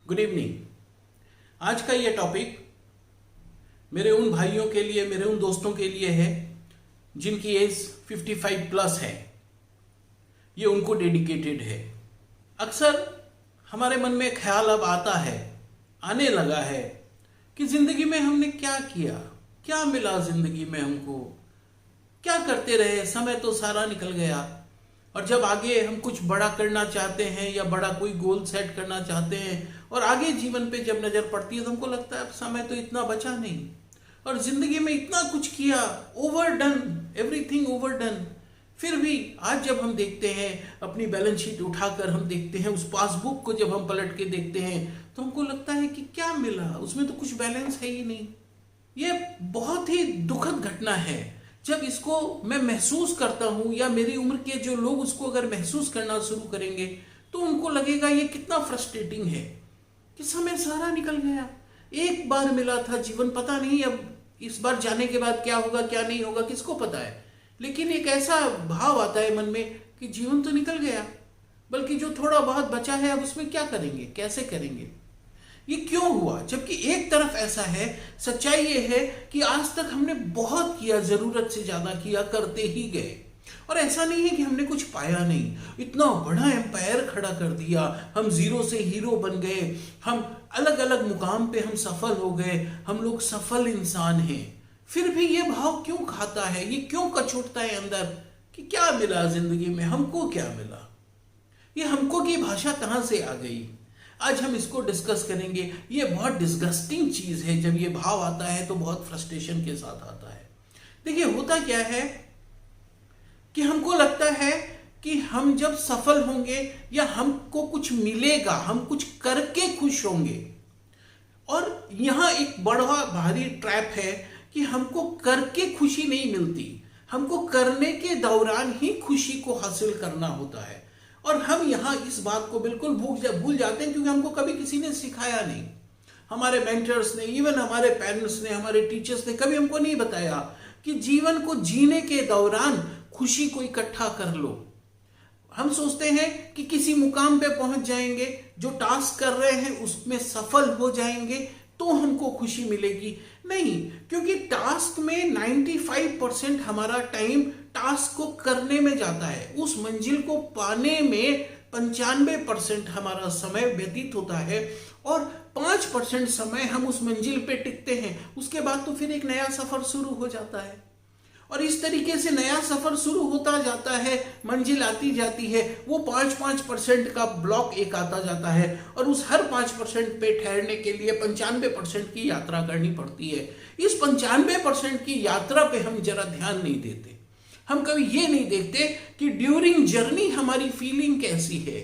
Good evening. आज का ये टॉपिक मेरे उन भाइयों के लिए, मेरे उन दोस्तों के लिए है जिनकी एज 55 प्लस है। ये उनको डेडिकेटेड है। अक्सर हमारे मन में ख्याल अब आता है, आने लगा है कि जिंदगी में हमने क्या किया, क्या मिला जिंदगी में, हमको क्या करते रहे, समय तो सारा निकल गया। और जब आगे हम कुछ बड़ा करना चाहते हैं या बड़ा कोई गोल सेट करना चाहते हैं और आगे जीवन पे जब नजर पड़ती है तो हमको लगता है अब समय तो इतना बचा नहीं और जिंदगी में इतना कुछ किया, over done, everything over done. फिर भी आज जब हम देखते हैं, अपनी बैलेंस शीट उठाकर हम देखते हैं, उस पासबुक को जब हम पलट के देखते हैं तो हमको लगता है कि क्या मिला, उसमें तो कुछ बैलेंस है ही नहीं। ये बहुत ही दुखद घटना है। जब इसको मैं महसूस करता हूं या मेरी उम्र के जो लोग उसको अगर महसूस करना शुरू करेंगे तो उनको लगेगा ये कितना फ्रस्ट्रेटिंग है कि समय सारा निकल गया, एक बार मिला था जीवन, पता नहीं अब इस बार जाने के बाद क्या होगा क्या नहीं होगा, किसको पता है। लेकिन एक ऐसा भाव आता है मन में कि जीवन तो निकल गया, बल्कि जो थोड़ा बहुत बचा है अब उसमें क्या करेंगे, कैसे करेंगे, ये क्यों हुआ। जबकि एक तरफ ऐसा है, सच्चाई ये है कि आज तक हमने बहुत किया, जरूरत से ज्यादा किया, करते ही गए। और ऐसा नहीं है कि हमने कुछ पाया नहीं, इतना बड़ा एम्पायर खड़ा कर दिया, हम जीरो से हीरो बन गए, हम अलग अलग मुकाम पे हम सफल हो गए, हम लोग सफल इंसान हैं। फिर भी ये भाव क्यों खाता है, ये क्यों कचोटता है अंदर कि क्या मिला जिंदगी में, हमको क्या मिला। ये हमको की भाषा कहां से आ गई, आज हम इसको डिस्कस करेंगे। ये बहुत डिस्गस्टिंग चीज है। जब ये भाव आता है तो बहुत फ्रस्ट्रेशन के साथ आता है। देखिए होता क्या है कि हमको लगता है कि हम जब सफल होंगे या हमको कुछ मिलेगा, हम कुछ करके खुश होंगे। और यहां एक बड़ा भारी ट्रैप है कि हमको करके खुशी नहीं मिलती, हमको करने के दौरान ही खुशी को हासिल करना होता है। और हम यहां इस बात को बिल्कुल भूल जाते हैं क्योंकि हमको कभी किसी ने सिखाया नहीं। हमारे मेंटर्स ने, इवन हमारे पेरेंट्स ने, हमारे टीचर्स ने कभी हमको नहीं बताया कि जीवन को जीने के दौरान खुशी को इकट्ठा कर लो। हम सोचते हैं कि किसी मुकाम पे पहुंच जाएंगे, जो टास्क कर रहे हैं उसमें सफल हो जाएंगे तो हमको खुशी मिलेगी। नहीं, क्योंकि टास्क में 95% हमारा टाइम टास्क को करने में जाता है, उस मंजिल को पाने में 95% हमारा समय व्यतीत होता है और 5% समय हम उस मंजिल पे टिकते हैं। उसके बाद तो फिर एक नया सफर शुरू हो जाता है और इस तरीके से नया सफर शुरू होता जाता है, मंजिल आती जाती है। वो 5% का ब्लॉक एक आता जाता है और उस हर 5% पे ठहरने के लिए 95% की यात्रा करनी पड़ती है। इस 95% की यात्रा पे हम जरा ध्यान नहीं देते। हम कभी ये नहीं देखते कि ड्यूरिंग जर्नी हमारी फीलिंग कैसी है।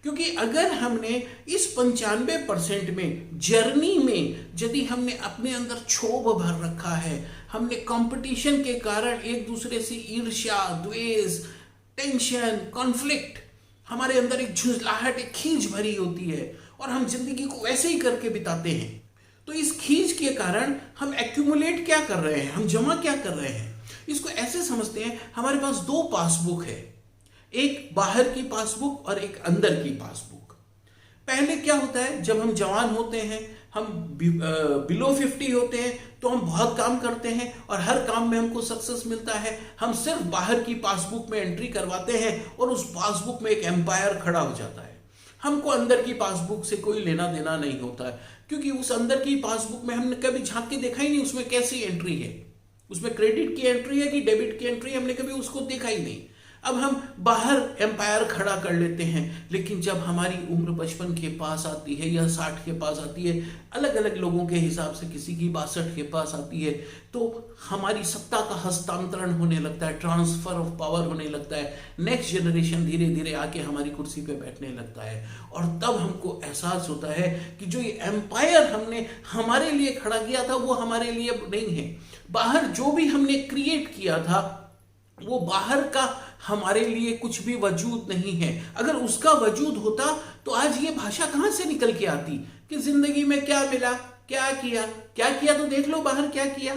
क्योंकि अगर हमने इस 95% में, जर्नी में, यदि हमने अपने अंदर क्षोभ भर रखा है, हमने कंपटीशन के कारण एक दूसरे से ईर्ष्या, द्वेष, टेंशन, कॉन्फ्लिक्ट, हमारे अंदर एक झुंझलाहट, एक खींच भरी होती है और हम जिंदगी को वैसे ही करके बिताते हैं। तो इस खींच के कारण हम एक्यूमुलेट क्या कर रहे हैं, हम जमा क्या कर रहे हैं, इसको ऐसे समझते हैं हमारे पास दो पासबुक है, एक बाहर की पासबुक और एक अंदर की पासबुक। पहले क्या होता है, जब हम जवान होते हैं, हम बिलो 50 होते हैं तो हम बहुत काम करते हैं और हर काम में हमको सक्सेस मिलता है। हम सिर्फ बाहर की पासबुक में एंट्री करवाते हैं और उस पासबुक में एक एम्पायर खड़ा हो जाता है। हमको अंदर की पासबुक से कोई लेना देना नहीं होता है, क्योंकि उस अंदर की पासबुक में हमने कभी झांक के देखा ही नहीं उसमें कैसी एंट्री है, उसमें क्रेडिट की एंट्री है कि डेबिट की एंट्री, हमने कभी उसको देखा ही नहीं। अब हम बाहर एम्पायर खड़ा कर लेते हैं, लेकिन जब हमारी उम्र 55 के पास आती है या 60 के पास आती है, अलग अलग लोगों के हिसाब से किसी की 62 के पास आती है, तो हमारी सत्ता का हस्तांतरण होने लगता है, ट्रांसफर ऑफ पावर होने लगता है। नेक्स्ट जनरेशन धीरे धीरे आके हमारी कुर्सी पे बैठने लगता है और तब हमको एहसास होता है कि जो ये एम्पायर हमने हमारे लिए खड़ा किया था वो हमारे लिए नहीं है। बाहर जो भी हमने क्रिएट किया था वो बाहर का हमारे लिए कुछ भी वजूद नहीं है। अगर उसका वजूद होता तो आज ये भाषा कहां से निकल के आती कि जिंदगी में क्या मिला, क्या किया, क्या किया तो देख लो बाहर क्या किया।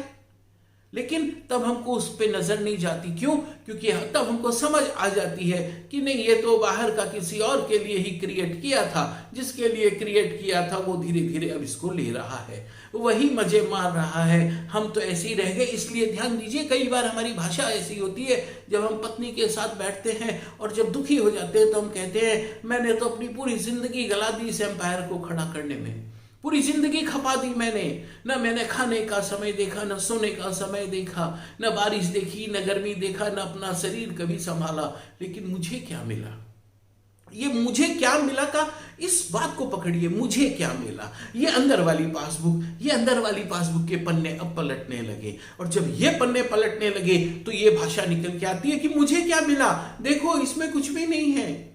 लेकिन तब हमको उस पे नजर नहीं जाती। क्यों? क्योंकि तब हमको समझ आ जाती है कि नहीं, ये तो बाहर का किसी और के लिए ही क्रिएट किया था, जिसके लिए क्रिएट किया था वो धीरे धीरे अब इसको ले रहा है, वही मजे मार रहा है, हम तो ऐसे ही रह गए। इसलिए ध्यान दीजिए, कई बार हमारी भाषा ऐसी होती है, जब हम पत्नी के साथ बैठते हैं और जब दुखी हो जाते हैं तो हम कहते हैं मैंने तो अपनी पूरी जिंदगी गला दी इस एम्पायर को खड़ा करने में, पूरी जिंदगी खपा दी मैंने, न मैंने खाने का समय देखा, न सोने का समय देखा, न बारिश देखी, न गर्मी देखा, न अपना शरीर कभी संभाला, लेकिन मुझे क्या मिला? ये मुझे क्या मिला का इस बात को पकड़िए, मुझे क्या मिला, ये अंदर वाली पासबुक, ये अंदर वाली पासबुक के पन्ने अब पलटने लगे, और जब ये पन्ने पलटने लगे तो ये भाषा निकल के आती है कि मुझे क्या मिला, देखो इसमें कुछ भी नहीं है,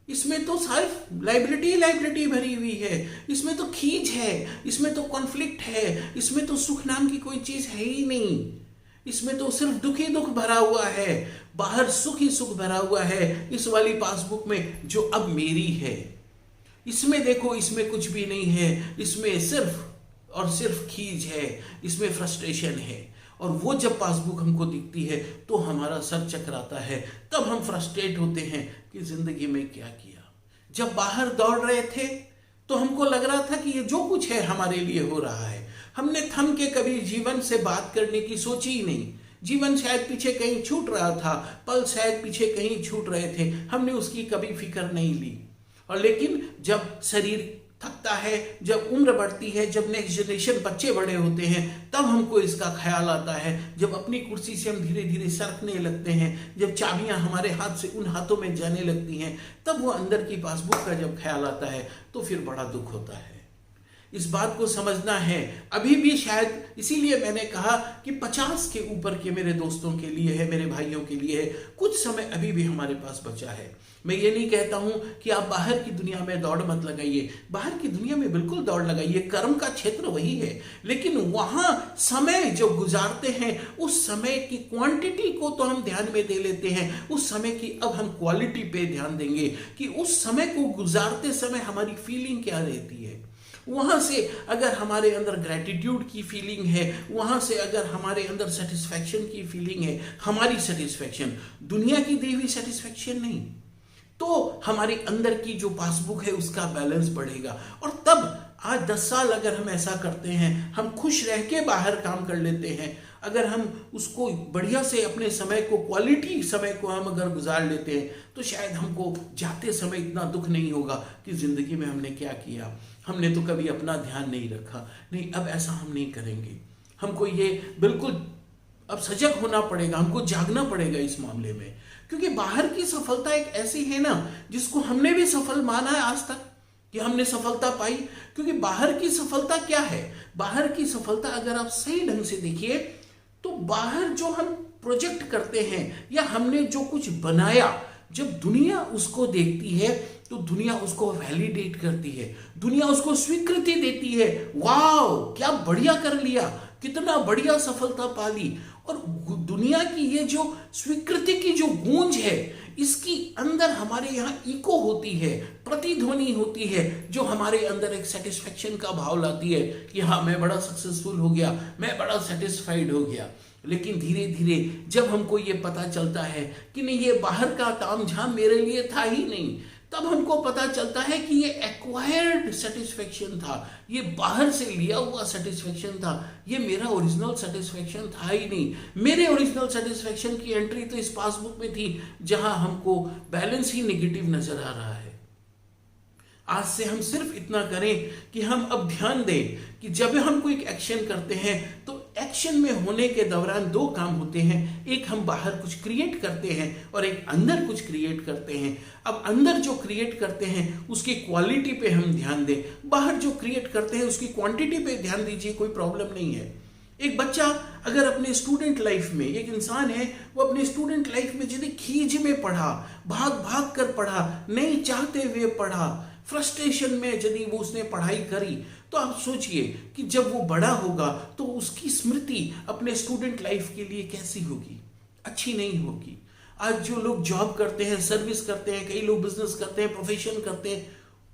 इसमें तो सिर्फ लाइबिलिटी भरी हुई है, इसमें तो खींच है, इसमें तो कॉन्फ्लिक्ट है, इसमें तो सुख नाम की कोई चीज है ही नहीं, इसमें तो सिर्फ दुख ही दुख भरा हुआ है, बाहर सुख ही सुख भरा हुआ है इस वाली पासबुक में जो अब मेरी है। इसमें देखो, इसमें कुछ भी नहीं है, इसमें सिर्फ और सिर्फ खींच है, इसमें फ्रस्ट्रेशन है। और वो जब पासबुक हमको दिखती है तो हमारा सर चकराता है, तब हम फ्रस्ट्रेट होते हैं कि जिंदगी में क्या किया। जब बाहर दौड़ रहे थे तो हमको लग रहा था कि ये जो कुछ है हमारे लिए हो रहा है, हमने थम के कभी जीवन से बात करने की सोची ही नहीं, जीवन शायद पीछे कहीं छूट रहा था, पल शायद पीछे कहीं छूट रहे थे, हमने उसकी कभी फिक्र नहीं ली। और लेकिन जब शरीर थकता है, जब उम्र बढ़ती है, जब नेक्स्ट जनरेशन बच्चे बड़े होते हैं, तब हमको इसका ख्याल आता है। जब अपनी कुर्सी से हम धीरे धीरे सरकने लगते हैं, जब चाबियां हमारे हाथ से उन हाथों में जाने लगती हैं, तब वो अंदर की पासबुक का जब ख्याल आता है तो फिर बड़ा दुख होता है। इस बात को समझना है। अभी भी शायद इसीलिए मैंने कहा कि 50 के ऊपर के मेरे दोस्तों के लिए है, मेरे भाइयों के लिए है, कुछ समय अभी भी हमारे पास बचा है। मैं ये नहीं कहता हूं कि आप बाहर की दुनिया में दौड़ मत लगाइए, बाहर की दुनिया में बिल्कुल दौड़ लगाइए, कर्म का क्षेत्र वही है, लेकिन वहां समय जो गुजारते हैं उस समय की क्वांटिटी को तो हम ध्यान में दे लेते हैं, उस समय की अब हम क्वालिटी पे ध्यान देंगे कि उस समय को गुजारते समय हमारी फीलिंग क्या रहती है। वहां से अगर हमारे अंदर ग्रेटिट्यूड की फीलिंग है, वहां से अगर हमारे अंदर सेटिस्फैक्शन की फीलिंग है, हमारी सेटिस्फैक्शन, दुनिया की दी हुई सेटिस्फैक्शन नहीं, तो हमारे अंदर की जो पासबुक है उसका बैलेंस बढ़ेगा। और तब आज 10 साल अगर हम ऐसा करते हैं, हम खुश रह के बाहर काम कर लेते हैं, अगर हम उसको बढ़िया से अपने समय को, क्वालिटी समय को हम अगर गुजार लेते हैं, तो शायद हमको जाते समय इतना दुख नहीं होगा कि जिंदगी में हमने क्या किया, हमने तो कभी अपना ध्यान नहीं रखा। नहीं, अब ऐसा हम नहीं करेंगे। हमको ये बिल्कुल अब सजग होना पड़ेगा, हमको जागना पड़ेगा इस मामले में, क्योंकि बाहर की सफलता एक ऐसी है ना जिसको हमने भी सफल माना है आज तक कि हमने सफलता पाई। क्योंकि बाहर की सफलता क्या है, बाहर की सफलता अगर आप सही ढंग से देखिए तो बाहर जो हम प्रोजेक्ट करते हैं या हमने जो कुछ बनाया, जब दुनिया उसको देखती है तो दुनिया उसको वैलिडेट करती है, दुनिया उसको स्वीकृति देती है, वाह क्या बढ़िया कर लिया, कितना बढ़िया सफलता पाली। और दुनिया की ये जो स्वीकृति की जो गूंज है, इसकी अंदर हमारे यहाँ इको होती है, प्रतिध्वनि होती है, जो हमारे अंदर एक सेटिस्फेक्शन का भाव लाती है कि हाँ मैं बड़ा सक्सेसफुल हो गया, मैं बड़ा सेटिस्फाइड हो गया। लेकिन धीरे धीरे जब हमको ये पता चलता है कि नहीं, ये बाहर का तामझाम मेरे लिए था ही नहीं, तब हमको पता चलता है कि ये एक्वायर्ड सेटिस्फेक्शन था, ये बाहर से लिया हुआ सेटिस्फेक्शन था, ये मेरा ओरिजिनल सेटिस्फेक्शन था ही नहीं। मेरे ओरिजिनल सेटिस्फेक्शन की एंट्री तो इस पासबुक में थी जहां हमको बैलेंस ही नेगेटिव नजर आ रहा है। आज से हम सिर्फ इतना करें कि हम अब ध्यान दें कि जब हम कोई एक्शन करते हैं तो एक्शन में होने के दौरान 2 काम होते हैं, एक हम बाहर कुछ क्रिएट करते हैं और एक अंदर कुछ क्रिएट करते हैं। अब अंदर जो क्रिएट करते हैं उसकी क्वालिटी पे हम ध्यान दें, बाहर जो क्रिएट करते हैं उसकी क्वांटिटी पे ध्यान दीजिए, कोई प्रॉब्लम नहीं है। एक बच्चा अगर अपने स्टूडेंट लाइफ में, एक इंसान है वो अपने स्टूडेंट लाइफ में यदि खींच में पढ़ा, भाग भाग कर पढ़ा, नहीं चाहते हुए पढ़ा, फ्रस्ट्रेशन में यदि वो उसने पढ़ाई करी, तो आप सोचिए कि जब वो बड़ा होगा तो उसकी स्मृति अपने स्टूडेंट लाइफ के लिए कैसी होगी, अच्छी नहीं होगी। आज जो लोग जॉब करते हैं, सर्विस करते हैं, कई लोग बिजनेस करते हैं, प्रोफेशन करते हैं,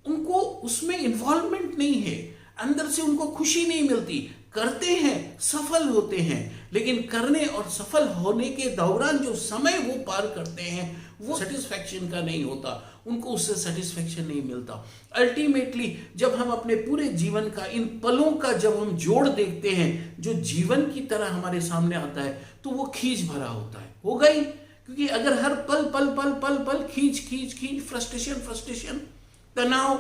उनको उसमें इन्वॉल्वमेंट नहीं है, अंदर से उनको खुशी नहीं मिलती, करते हैं, सफल होते हैं, लेकिन करने और सफल होने के दौरान जो समय वो पार करते हैं वो सेटिस्फैक्शन का नहीं होता, उनको उससे सेटिस्फैक्शन नहीं मिलता। अल्टीमेटली जब हम अपने पूरे जीवन का इन पलों का जब हम जोड़ देखते हैं जो जीवन की तरह हमारे सामने आता है तो वो खींच भरा होता है, होगा ही। क्योंकि अगर हर पल पल पल पल पल खींच खींच खींच, फ्रस्ट्रेशन, तनाव,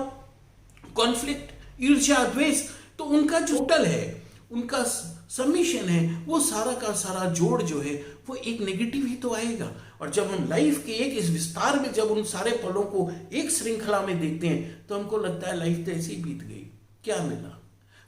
कॉन्फ्लिक्ट, ईर्ष्या, द्वेष, तो उनका जो टोटल है, उनका समीशन है, वो सारा का सारा जोड़ जो है वो एक नेगेटिव ही तो आएगा। और जब हम लाइफ के एक इस विस्तार में जब उन सारे पलों को एक श्रृंखला में देखते हैं तो हमको लगता है लाइफ तो ऐसे ही बीत गई, क्या मिला,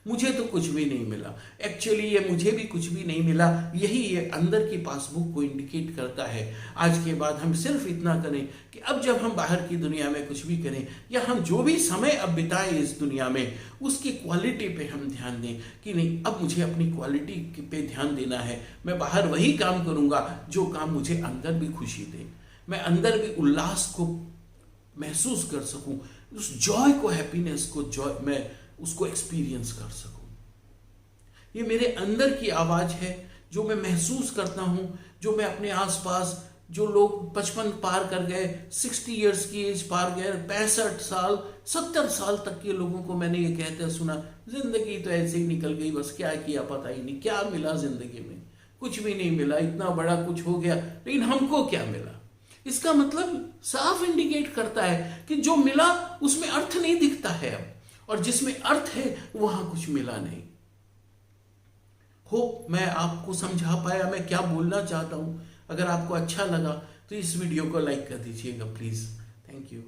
मुझे तो कुछ भी नहीं मिला। एक्चुअली ये मुझे भी कुछ भी नहीं मिला, यही ये अंदर की पासबुक को इंडिकेट करता है। आज के बाद हम सिर्फ इतना करें कि अब जब हम बाहर की दुनिया में कुछ भी करें या हम जो भी समय अब बिताएं इस दुनिया में, उसकी क्वालिटी पे हम ध्यान दें कि नहीं, अब मुझे अपनी क्वालिटी पे ध्यान देना है। मैं बाहर वही काम करूंगा जो काम मुझे अंदर भी खुशी दे, मैं अंदर भी उल्लास को महसूस कर सकूं, उस जॉय को, हैप्पीनेस को, जॉय मैं उसको एक्सपीरियंस कर सकूं। ये मेरे अंदर की आवाज है जो मैं महसूस करता हूं, जो मैं अपने आसपास जो लोग 55 पार कर गए, 60 इयर्स की एज पार गए, 65 साल 70 साल तक के लोगों को मैंने ये कहते सुना, जिंदगी तो ऐसे ही निकल गई, बस क्या किया पता ही नहीं, क्या मिला जिंदगी में, कुछ भी नहीं मिला, इतना बड़ा कुछ हो गया लेकिन हमको क्या मिला। इसका मतलब साफ इंडिकेट करता है कि जो मिला उसमें अर्थ नहीं दिखता है अब, और जिसमें अर्थ है वहां कुछ मिला नहीं। होप मैं आपको समझा पाया मैं क्या बोलना चाहता हूं। अगर आपको अच्छा लगा तो इस वीडियो को लाइक कर दीजिएगा प्लीज। Thank you.